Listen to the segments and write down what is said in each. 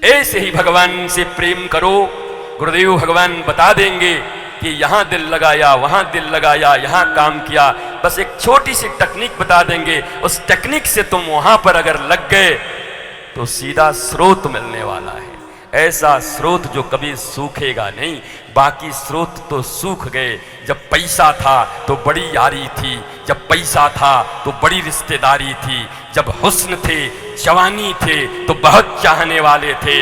ऐसे ही भगवान से प्रेम करो। गुरुदेव भगवान बता देंगे कि यहां दिल लगाया, वहां दिल लगाया, यहां काम किया, बस एक छोटी सी टेक्निक बता देंगे। उस टेक्निक से तुम वहां पर अगर लग गए तो सीधा स्रोत मिलने वाला है, ऐसा स्रोत जो कभी सूखेगा नहीं। बाकी स्रोत तो सूख गए। जब पैसा था तो बड़ी यारी थी, जब पैसा था तो बड़ी रिश्तेदारी थी, जब हुस्न थे, जवानी थे तो बहुत चाहने वाले थे,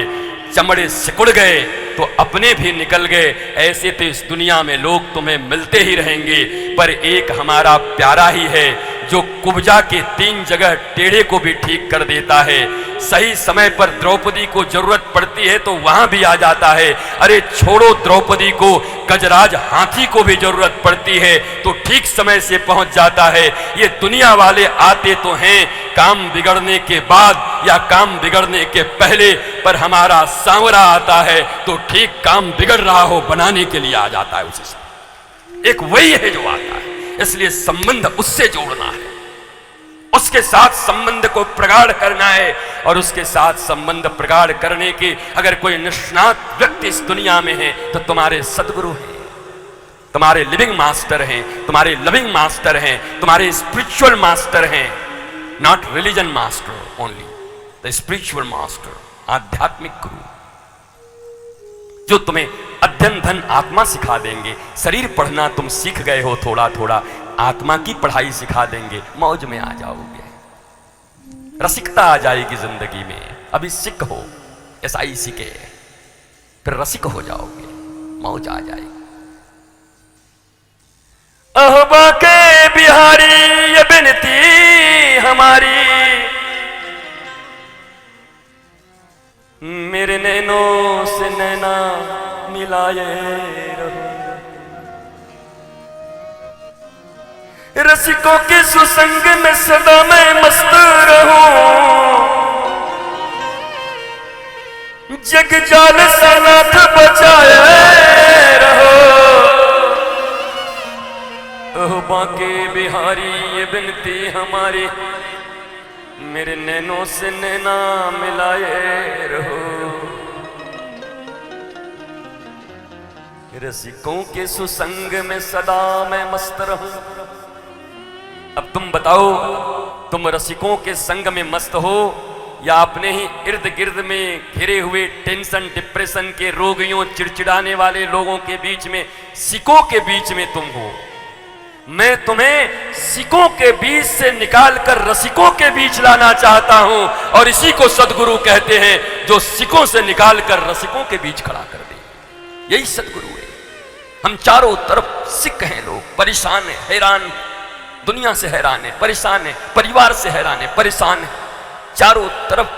चमड़े सिकुड़ गए तो अपने भी निकल गए। ऐसे तो इस दुनिया में लोग तुम्हें मिलते ही रहेंगे, पर एक हमारा प्यारा ही है जो कुब्जा के 3 जगह टेढ़े को भी ठीक कर देता है। सही समय पर द्रौपदी को जरूरत पड़ती है तो वहां भी आ जाता है। अरे छोड़ो द्रौपदी को, गजराज हाथी को भी जरूरत पड़ती है तो ठीक समय से पहुंच जाता है। ये दुनिया वाले आते तो हैं काम बिगड़ने के बाद या काम बिगड़ने के पहले, पर हमारा सांवरा आता है तो ठीक काम बिगड़ रहा हो बनाने के लिए आ जाता है। उसी से एक वही है जो आता है, इसलिए संबंध उससे जोड़ना है, उसके साथ संबंध को प्रगाढ़ करना है। और उसके साथ संबंध प्रगाढ़ करने के अगर कोई निष्णात व्यक्ति इस दुनिया में है तो तुम्हारे सदगुरु हैं, तुम्हारे लिविंग मास्टर हैं, तुम्हारे लविंग मास्टर हैं, तुम्हारे स्पिरिचुअल मास्टर हैं। Not religion master only, the spiritual master, आध्यात्मिक गुरु जो तुम्हें अध्ययन धन आत्मा सिखा देंगे। शरीर पढ़ना तुम सीख गए हो थोड़ा थोड़ा, आत्मा की पढ़ाई सिखा देंगे, मौज में आ जाओगे, रसिकता आ जाएगी जिंदगी में। अभी सिख हो, SIC के, फिर रसिक हो जाओगे, मौज आ जाएगी। अहबा के बिहारी ये बिनती हमारी, मेरे नैनों से नैना मिलाए रहो, रसिकों के सुसंग में सदा मैं मस्त रहूं, जग जाल से नाथ बचाए रहो। ओह बाके बिहारी ये बिनती हमारी, मेरे नैनों से नैना मिलाए रहो, रसिकों के सुसंग में सदा मैं मस्त रहूं। अब तुम बताओ, तुम रसिकों के संग में मस्त हो या अपने ही इर्द गिर्द में घिरे हुए टेंशन डिप्रेशन के रोगियों, चिड़चिड़ाने वाले लोगों के बीच में, सिकों के बीच में तुम हो। मैं तुम्हें सिकों के बीच से निकालकर रसिकों के बीच लाना चाहता हूं, और इसी को सदगुरु कहते हैं जो सिकों से निकालकर रसिकों के बीच खड़ा कर दे। यही सदगुरु है। हम चारों तरफ सिक हैं, लोग परेशान हैं, हैरान, दुनिया से हैरान है, परेशान है, परिवार से हैरान है, परेशान है, चारों तरफ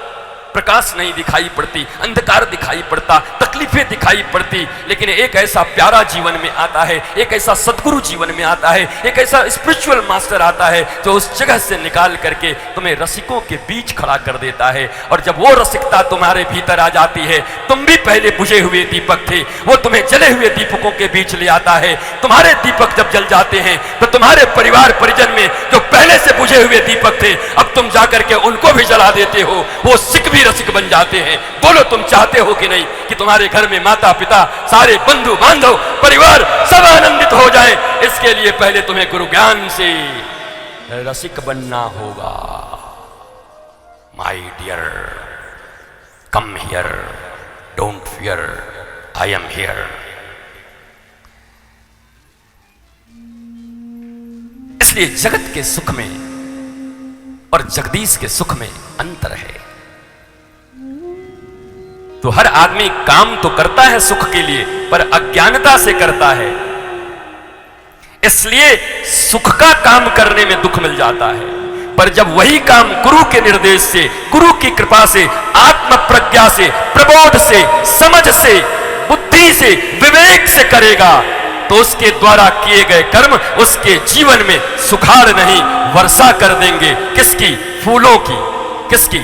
प्रकाश नहीं दिखाई पड़ती, अंधकार दिखाई पड़ता, तकलीफें दिखाई पड़ती। लेकिन एक ऐसा प्यारा जीवन में आता है, एक ऐसा सदगुरु जीवन में आता है, एक ऐसा स्पिरिचुअल मास्टर आता है जो उस जगह से निकाल करके तुम्हें रसिकों के बीच खड़ा कर देता है। और जब वो रसिकता तुम्हारे भीतर आ जाती है, तुम भी पहले बुझे हुए दीपक थे, वो तुम्हें जले हुए दीपकों के बीच ले आता है। तुम्हारे दीपक जब जल जाते हैं तो तुम्हारे परिवार परिजन में जो पहले से बुझे हुए दीपक थे, अब तुम जाकर के उनको भी जला देते हो, वो सिक भी रसिक बन जाते हैं। बोलो, तुम चाहते हो कि नहीं कि तुम्हारे घर में माता पिता, सारे बंधु बांधव, परिवार सब आनंदित हो जाए? इसके लिए पहले तुम्हें गुरु ज्ञान से रसिक बनना होगा। My dear, come here, don't fear, I am here. इसलिए जगत के सुख में और जगदीश के सुख में अंतर है। तो हर आदमी काम तो करता है सुख के लिए, पर अज्ञानता से करता है, इसलिए सुख का काम करने में दुख मिल जाता है। पर जब वही काम गुरु के निर्देश से, गुरु की कृपा से, आत्म प्रज्ञा से, प्रबोध से, समझ से, बुद्धि से, विवेक से करेगा तो उसके द्वारा किए गए कर्म उसके जीवन में सुखाड़ नहीं, वर्षा कर देंगे। किसकी? फूलों की। किसकी?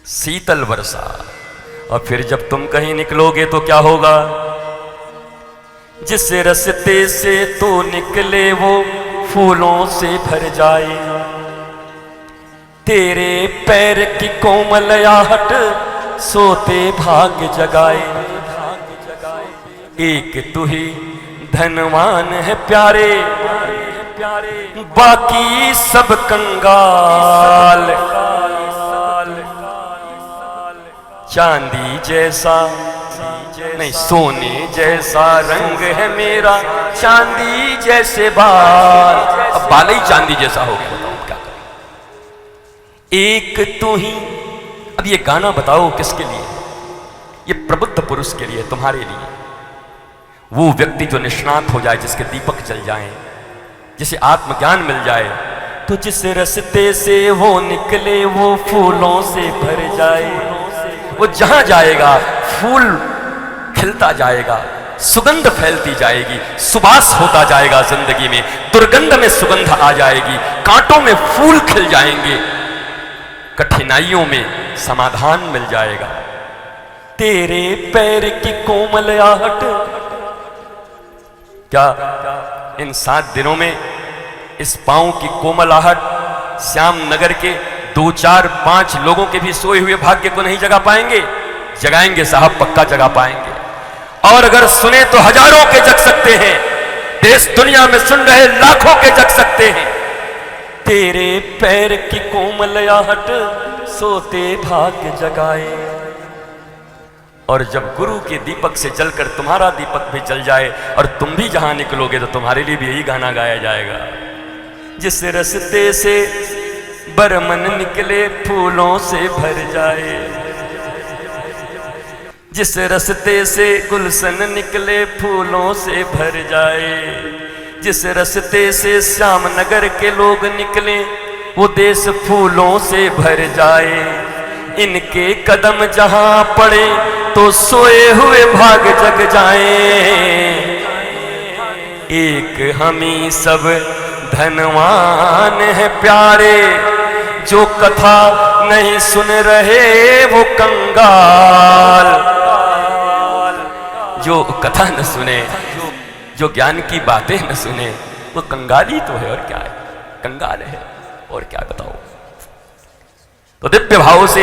शीतल वर्षा। और फिर जब तुम कहीं निकलोगे तो क्या होगा? जिस रास्ते से तो निकले वो फूलों से भर जाए, तेरे पैर की कोमल आहट सोते भाग्य जगाए। एक तू ही धनवान है प्यारे, बाकी सब कंगाल। चांदी जैसा नहीं सोने जैसा रंग है मेरा, चांदी जैसे बाल। अब बाल ही चांदी जैसा हो गया, बताओ क्या करें। एक तू ही। अब ये गाना बताओ किसके लिए? ये प्रबुद्ध पुरुष के लिए, तुम्हारे लिए। वो व्यक्ति जो निष्णात हो जाए, जिसके दीपक जल जाएं, जिसे आत्मज्ञान मिल जाए, तो जिस रास्ते से वो निकले वो फूलों से भर जाए। वो जहां जाएगा फूल खिलता जाएगा, सुगंध फैलती जाएगी, सुबास होता जाएगा जिंदगी में, दुर्गंध में सुगंध आ जाएगी, कांटों में फूल खिल जाएंगे, कठिनाइयों में समाधान मिल जाएगा। तेरे पैर की कोमल आहट, क्या इन 7 दिनों में इस पांव की कोमल आहट श्याम नगर के 2, 4, 5 लोगों के भी सोए हुए भाग्य को नहीं जगा पाएंगे? जगाएंगे साहब, पक्का जगा पाएंगे। और अगर सुने तो हजारों के जग सकते हैं, देश दुनिया में सुन रहे लाखों के जग सकते हैं। तेरे पैर की कोमल आहट सोते भाग्य जगाए। और जब गुरु के दीपक से जलकर तुम्हारा दीपक भी जल जाए और तुम भी जहां निकलोगे, तो तुम्हारे लिए भी यही गाना गाया जाएगा। जिस रास्ते से बरमन निकले फूलों से भर जाए, जिस रास्ते से गुलशन निकले फूलों से भर जाए, जिस रास्ते से श्याम नगर के लोग निकले वो देश फूलों से भर जाए। इनके कदम जहां पड़े तो सोए हुए भाग जग जाए। एक हम ही सब धनवान है प्यारे, जो कथा नहीं सुन रहे वो कंगाल। जो कथा न सुने, जो ज्ञान की बातें न सुने, वो कंगाल ही तो है। और क्या है? कंगाल है, और क्या बताओ। तो दिव्य भाव से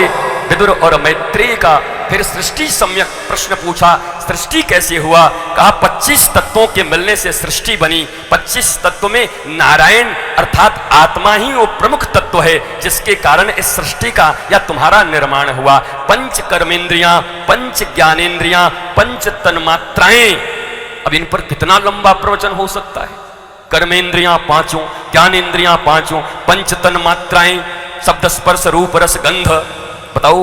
विदुर और मैत्रेय का फिर सृष्टि सम्यक प्रश्न पूछा। सृष्टि कैसे हुआ? कहा 25 तत्वों के मिलने से सृष्टि बनी। 25 तत्व में नारायण अर्थात आत्मा ही वो प्रमुख तत्व है, जिसके कारण इस सृष्टि का या तुम्हारा निर्माण हुआ। 5 कर्मेंद्रियां, 5 ज्ञानेन्द्रियां, 5 तन्मात्राएं। अब इन पर कितना लंबा प्रवचन हो सकता है। कर्मेंद्रियां 5, ज्ञानेन्द्रियां 5, 5 तन्मात्राएं, शब्द स्पर्श रूप रस गंध। बताओ